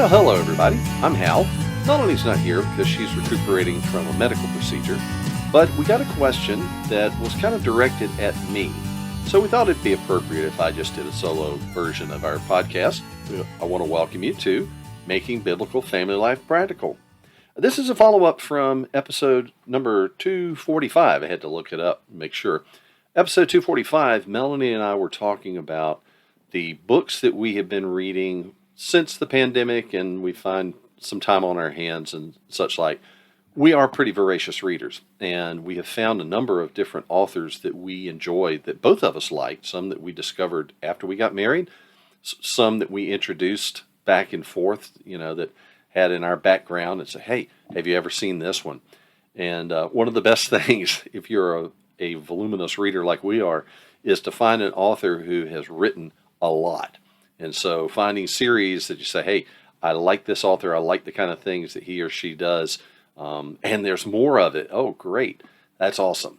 Well, hello everybody. I'm Hal. Melanie's not here because she's recuperating from a medical procedure, but we got a question that was kind of directed at me. So we thought it'd be appropriate if I just did a solo version of our podcast. I want to welcome you to Making Biblical Family Life Practical. This is a follow-up from episode number 245. I had to look it up and make sure. Episode 245, Melanie and I were talking about the books that we have been reading since the pandemic, and we find some time on our hands and such like. We are pretty voracious readers, and we have found a number of different authors that we enjoyed, that both of us liked, some that we discovered after we got married, some that we introduced back and forth, that had in our background and say, hey, have you ever seen this one? And one of the best things, if you're a voluminous reader like we are, is to find an author who has written a lot. And so finding series that you say, hey, I like this author, I like the kind of things that he or she does, and there's more of it. Oh, great. That's awesome.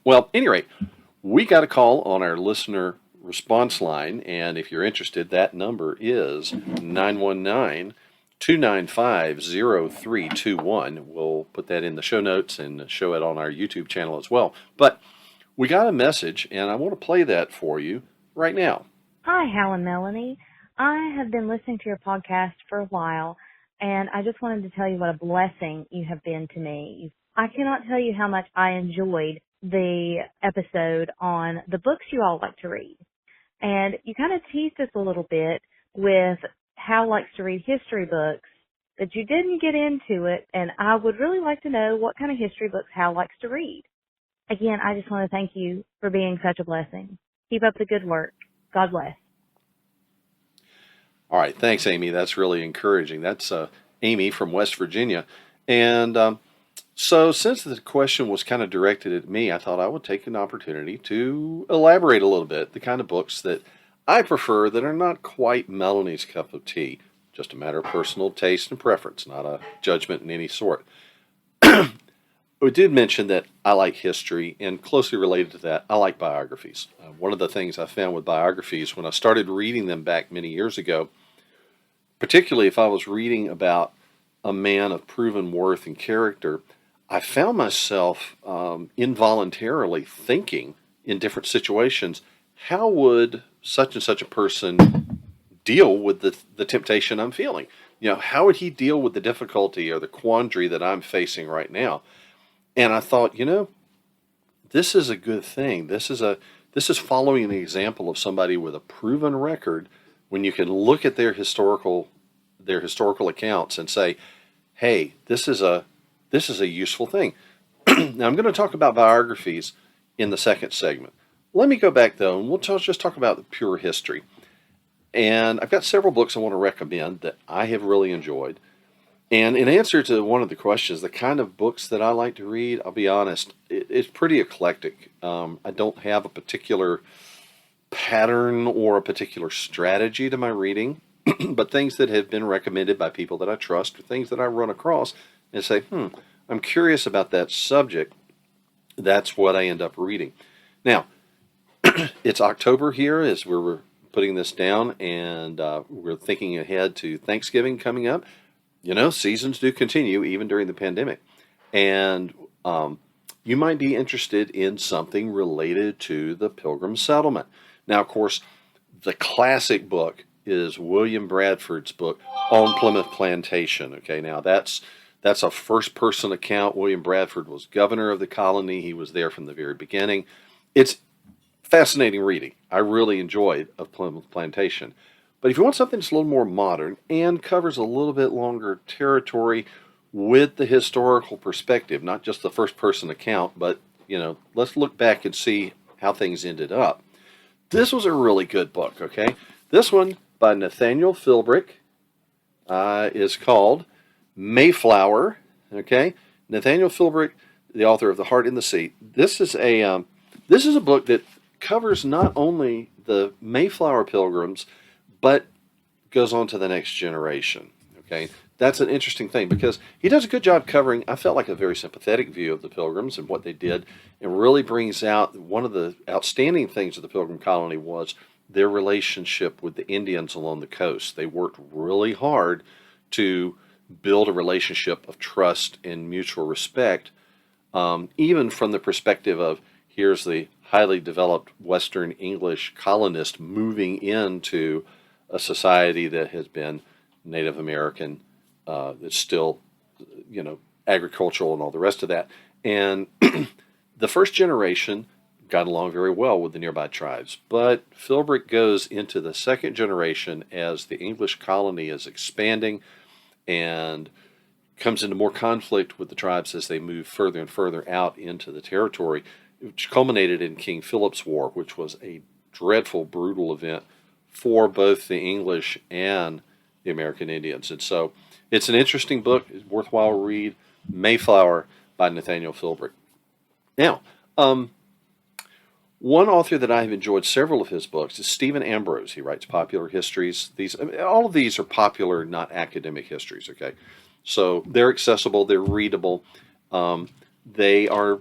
Well, at any rate, we got a call on our listener response line, and if you're interested, that number is 919-295-0321. We'll put that in the show notes and show it on our YouTube channel as well. But we got a message, and I want to play that for you right now. Hi, Hal and Melanie. I have been listening to your podcast for a while, and I just wanted to tell you what a blessing you have been to me. I cannot tell you how much I enjoyed the episode on the books you all like to read. And you kind of teased us a little bit with Hal likes to read history books, but you didn't get into it, and I would really like to know what kind of history books Hal likes to read. Again, I just want to thank you for being such a blessing. Keep up the good work. God bless. All right. Thanks, Amy. That's really encouraging. That's Amy from West Virginia. And so since the question was kind of directed at me, I thought I would take an opportunity to elaborate a little bit, the kind of books that I prefer that are not quite Melanie's cup of tea, just a matter of personal taste and preference, not a judgment in any sort. We did mention that I like history, and closely related to that, I like biographies. One of the things I found with biographies, when I started reading them back many years ago, particularly if I was reading about a man of proven worth and character, I found myself involuntarily thinking in different situations, how would such and such a person deal with the temptation I'm feeling? How would he deal with the difficulty or the quandary that I'm facing right now? And I thought, this is a good thing. This is following the example of somebody with a proven record, when you can look at their historical accounts and say, hey, this is a useful thing. Now I'm going to talk about biographies in the second segment. Let me go back though, and we'll just talk about the pure history. And I've got several books I want to recommend that I have really enjoyed. And in answer to one of the questions, the kind of books that I like to read, I'll be honest, it's pretty eclectic. I don't have a particular pattern or a particular strategy to my reading, but things that have been recommended by people that I trust, or things that I run across and say, I'm curious about that subject. That's what I end up reading. Now, it's October here as we're putting this down, and we're thinking ahead to Thanksgiving coming up. Seasons do continue even during the pandemic. And you might be interested in something related to the Pilgrim settlement. Now, of course, the classic book is William Bradford's book on Plymouth Plantation. Okay, now that's a first-person account. William Bradford was governor of the colony. He was there from the very beginning. It's fascinating reading. I really enjoyed of Plymouth Plantation. But if you want something that's a little more modern and covers a little bit longer territory with the historical perspective, not just the first-person account, but, let's look back and see how things ended up. This was a really good book, okay? This one by Nathaniel Philbrick is called Mayflower, okay? Nathaniel Philbrick, the author of The Heart in the Sea. This is a book that covers not only the Mayflower Pilgrims, but goes on to the next generation, okay? That's an interesting thing because he does a good job covering, I felt like, a very sympathetic view of the Pilgrims and what they did, and really brings out one of the outstanding things of the Pilgrim colony was their relationship with the Indians along the coast. They worked really hard to build a relationship of trust and mutual respect, even from the perspective of here's the highly developed Western English colonist moving into a society that has been Native American, that's still, agricultural and all the rest of that. And the first generation got along very well with the nearby tribes. But Philbrick goes into the second generation as the English colony is expanding and comes into more conflict with the tribes as they move further and further out into the territory, which culminated in King Philip's War, which was a dreadful, brutal event for both the English and the American Indians. And so it's an interesting book. It's a worthwhile read. Mayflower by Nathaniel Philbrick. Now, one author that I have enjoyed several of his books is Stephen Ambrose. He writes popular histories. All of these are popular, not academic histories, okay? So they're accessible, they're readable. They are,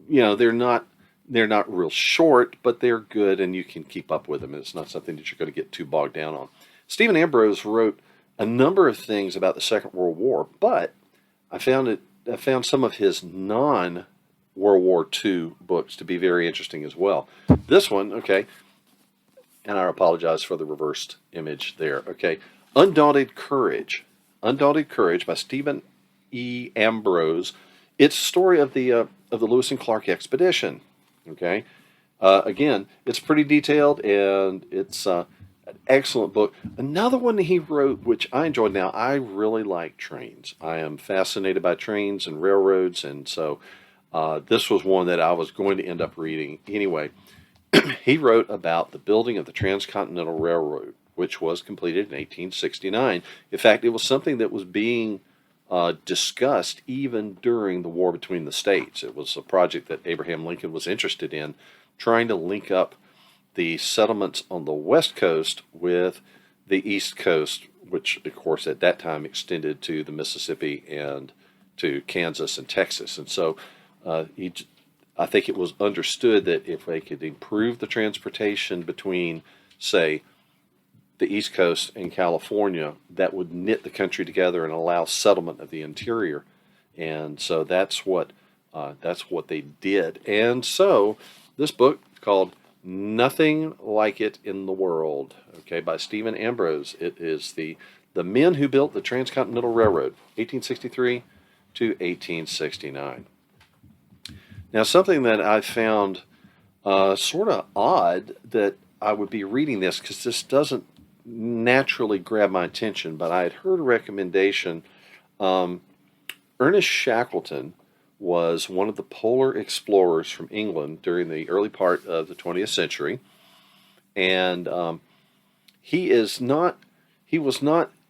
they're not real short, but they're good and you can keep up with them. It's not something that you're going to get too bogged down on. Stephen Ambrose wrote a number of things about the Second World War, but I found some of his non-World War II books to be very interesting as well. This one, okay, and I apologize for the reversed image there, okay. Undaunted Courage by Stephen E. Ambrose. It's a story of the Lewis and Clark expedition, okay. Again, it's pretty detailed and it's an excellent book. Another one he wrote, which I enjoyed. Now, I really like trains. I am fascinated by trains and railroads, and so this was one that I was going to end up reading anyway. He wrote about the building of the Transcontinental Railroad, which was completed in 1869. In fact, it was something that was being discussed even during the war between the states. It was a project that Abraham Lincoln was interested in, trying to link up the settlements on the West Coast with the East Coast, which, of course, at that time extended to the Mississippi and to Kansas and Texas. And so I think it was understood that if they could improve the transportation between, say, the East Coast and California, that would knit the country together and allow settlement of the interior. And so that's what they did. And so this book called Nothing Like It in the World, okay, by Stephen Ambrose. It is the men who built the Transcontinental Railroad, 1863 to 1869. Now, something that I found sort of odd that I would be reading this, because this doesn't naturally grab my attention, but I had heard a recommendation. Ernest Shackleton was one of the polar explorers from England during the early part of the 20th century, and he was not,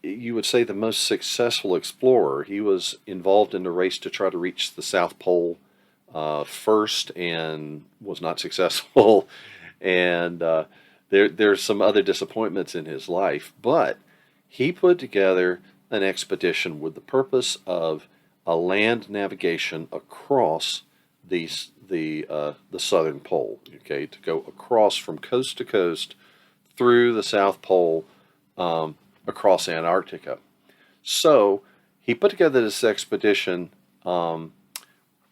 you would say, the most successful explorer. He was involved in the race to try to reach the South Pole first and was not successful, and there's some other disappointments in his life, but he put together an expedition with the purpose of a land navigation across the southern pole, okay, to go across from coast to coast through the South Pole, across Antarctica. So he put together this expedition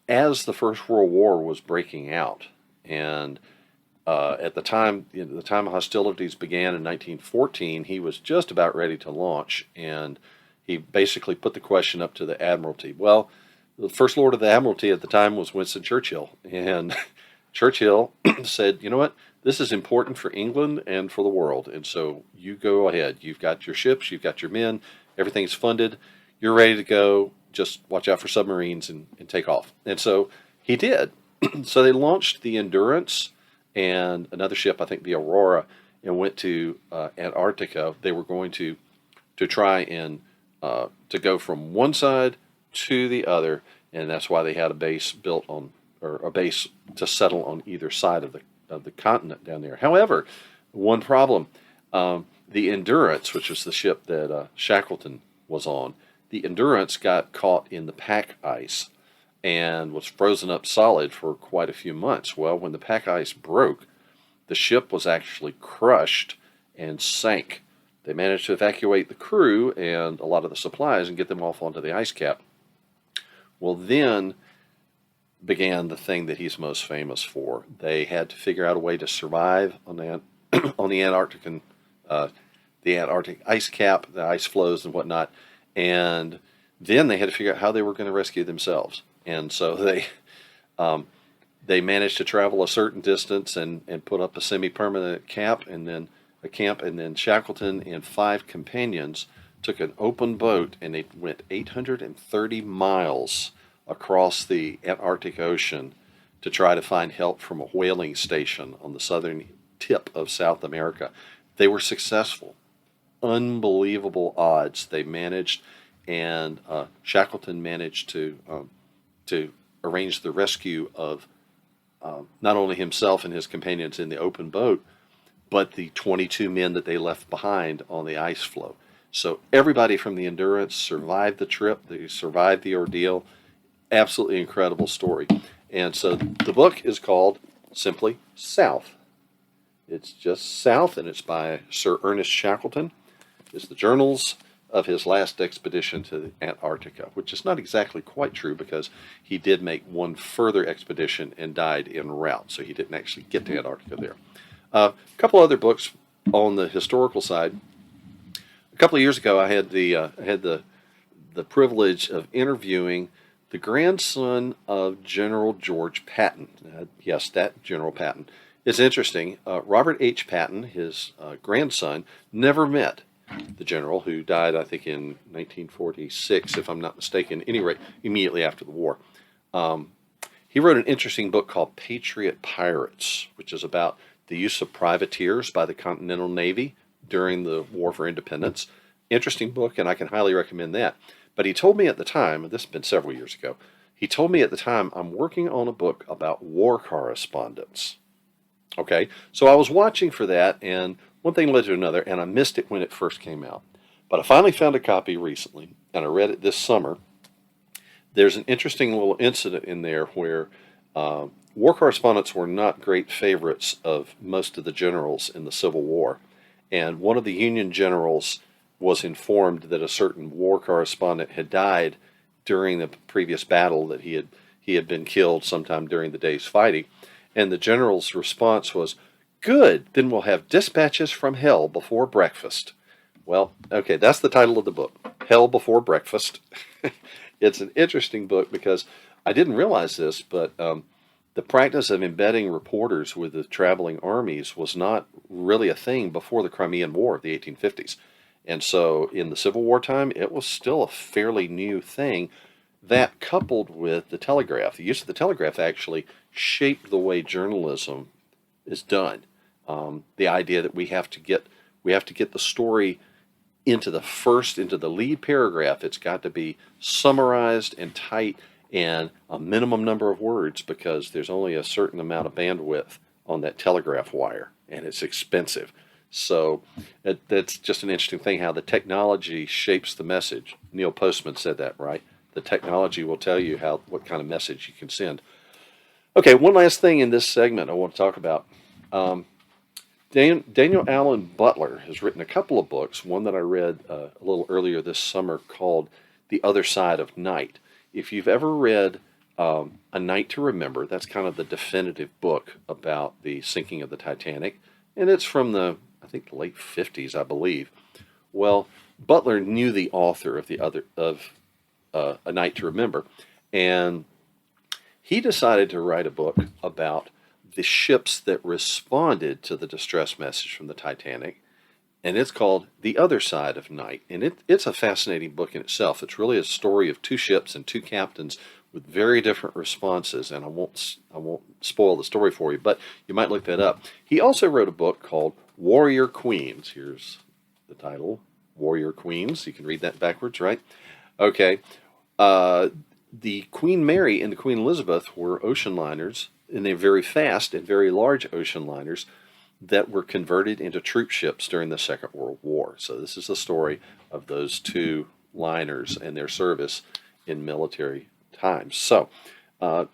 as the First World War was breaking out, and at the time, the time of hostilities began in 1914, he was just about ready to launch, and he basically put the question up to the Admiralty. Well, the First Lord of the Admiralty at the time was Winston Churchill, and Churchill said, you know what, this is important for England and for the world, and so you go ahead. You've got your ships, you've got your men, everything's funded, you're ready to go, just watch out for submarines and take off. And so he did. So they launched the Endurance and another ship, I think the Aurora, and went to Antarctica. They were going to try and to go from one side to the other, and that's why they had a base built on, or a base to settle on either side of the continent down there. However, one problem: the Endurance, which was the ship that Shackleton was on, the Endurance got caught in the pack ice and was frozen up solid for quite a few months. Well, when the pack ice broke, the ship was actually crushed and sank They managed to evacuate the crew and a lot of the supplies and get them off onto the ice cap. Well, then began the thing that he's most famous for. They had to figure out a way to survive on the on the Antarctic and the Antarctic ice cap, the ice flows and whatnot, and then they had to figure out how they were going to rescue themselves. And so they managed to travel a certain distance and put up a semi-permanent camp, and then Shackleton and 5 companions took an open boat and they went 830 miles across the Antarctic Ocean to try to find help from a whaling station on the southern tip of South America. They were successful. Unbelievable odds. They managed, and Shackleton managed to arrange the rescue of not only himself and his companions in the open boat, but the 22 men that they left behind on the ice floe. So everybody from the Endurance survived the trip. They survived the ordeal. Absolutely incredible story. And so the book is called simply South. It's just South, and it's by Sir Ernest Shackleton. It's the journals of his last expedition to Antarctica, which is not exactly quite true because he did make one further expedition and died en route, so he didn't actually get to Antarctica there. A couple other books on the historical side. A couple of years ago, I had the privilege of interviewing the grandson of General George Patton. Yes, that General Patton. It's interesting. Robert H. Patton, his grandson, never met the general, who died, I think, in 1946, if I'm not mistaken, anyway, immediately after the war. He wrote an interesting book called Patriot Pirates, which is about the use of privateers by the Continental Navy during the War for Independence. Interesting book, and I can highly recommend that. But he told me at the time, this has been several years ago, he told me at the time, I'm working on a book about war correspondence. Okay, so I was watching for that, and one thing led to another, and I missed it when it first came out. But I finally found a copy recently, and I read it this summer. There's an interesting little incident in there where war correspondents were not great favorites of most of the generals in the Civil War. And one of the Union generals was informed that a certain war correspondent had died during the previous battle, that he had been killed sometime during the day's fighting. And the general's response was, "Good, then we'll have dispatches from hell before breakfast." Well, okay, that's the title of the book, Hell Before Breakfast. It's an interesting book because I didn't realize this, but the practice of embedding reporters with the traveling armies was not really a thing before the Crimean War of the 1850s. And so in the Civil War time, it was still a fairly new thing. That, coupled with the telegraph, the use of the telegraph actually shaped the way journalism is done. The idea that we have to get the story into the lead paragraph. It's got to be summarized and tight and a minimum number of words, because there's only a certain amount of bandwidth on that telegraph wire, and it's expensive. So that's just an interesting thing, how the technology shapes the message. Neil Postman said that, right? The technology will tell you what kind of message you can send. Okay, one last thing in this segment I want to talk about. Daniel Allen Butler has written a couple of books, one that I read a little earlier this summer called The Other Side of Night. If you've ever read A Night to Remember, that's kind of the definitive book about the sinking of the Titanic, and it's from the late 50s, I believe. Well, Butler knew the author of A Night to Remember, and he decided to write a book about the ships that responded to the distress message from the Titanic, and it's called The Other Side of Night. And it's a fascinating book in itself. It's really a story of 2 ships and 2 captains with very different responses, and I won't spoil the story for you, but you might look that up. He also wrote a book called Warrior Queens. Here's the title, Warrior Queens. You can read that backwards, right? Okay. The Queen Mary and the Queen Elizabeth were ocean liners, and they're very fast and very large ocean liners that were converted into troop ships during the Second World War. So this is the story of those 2 liners and their service in military times. So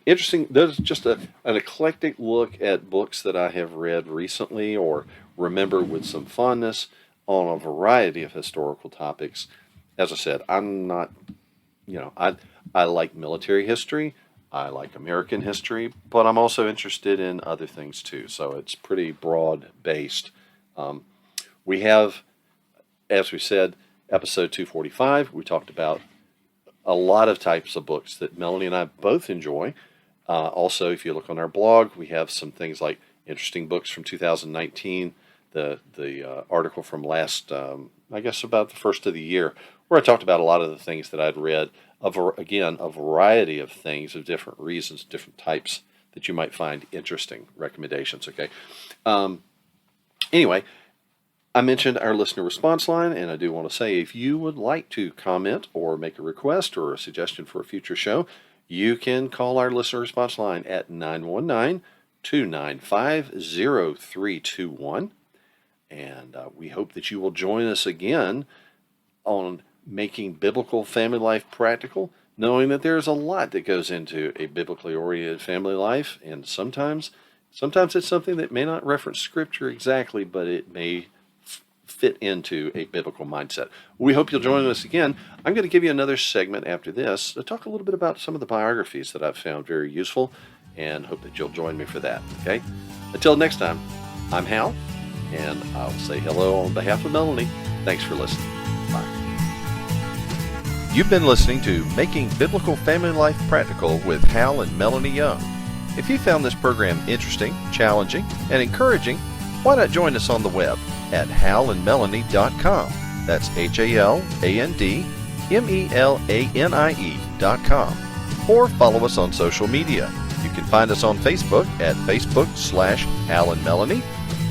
interesting. There's just an eclectic look at books that I have read recently or remember with some fondness. on a variety of historical topics. As I said, I'm not, I like military history. I like American history, but I'm also interested in other things too. So it's pretty broad based. We have, as we said, episode 245, we talked about a lot of types of books that Melanie and I both enjoy. Also, if you look on our blog, we have some things like interesting books from 2019, the article from last, I guess about the first of the year, where I talked about a lot of the things that I'd read. Again, a variety of things of different reasons, different types that you might find interesting recommendations. Okay. Anyway, I mentioned our listener response line, and I do want to say if you would like to comment or make a request or a suggestion for a future show, you can call our listener response line at 919-295-0321. And we hope that you will join us again on making biblical family life practical, knowing that there's a lot that goes into a biblically oriented family life, and sometimes it's something that may not reference Scripture exactly, but it may fit into a biblical mindset. We hope you'll join us again. I'm going to give you another segment after this to talk a little bit about some of the biographies that I've found very useful, and hope that you'll join me for that. Okay? Until next time, I'm Hal, and I'll say hello on behalf of Melanie. Thanks for listening. Bye. You've been listening to Making Biblical Family Life Practical with Hal and Melanie Young. If you found this program interesting, challenging, and encouraging, why not join us on the web at halandmelanie.com. That's HALANDMELANIE.com. Or follow us on social media. You can find us on Facebook at Facebook/Hal and Melanie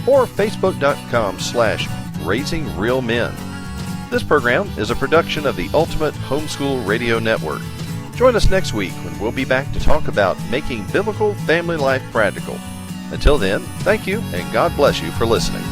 or Facebook.com/Raising Real Men. This program is a production of the Ultimate Homeschool Radio Network. Join us next week when we'll be back to talk about making biblical family life practical. Until then, thank you and God bless you for listening.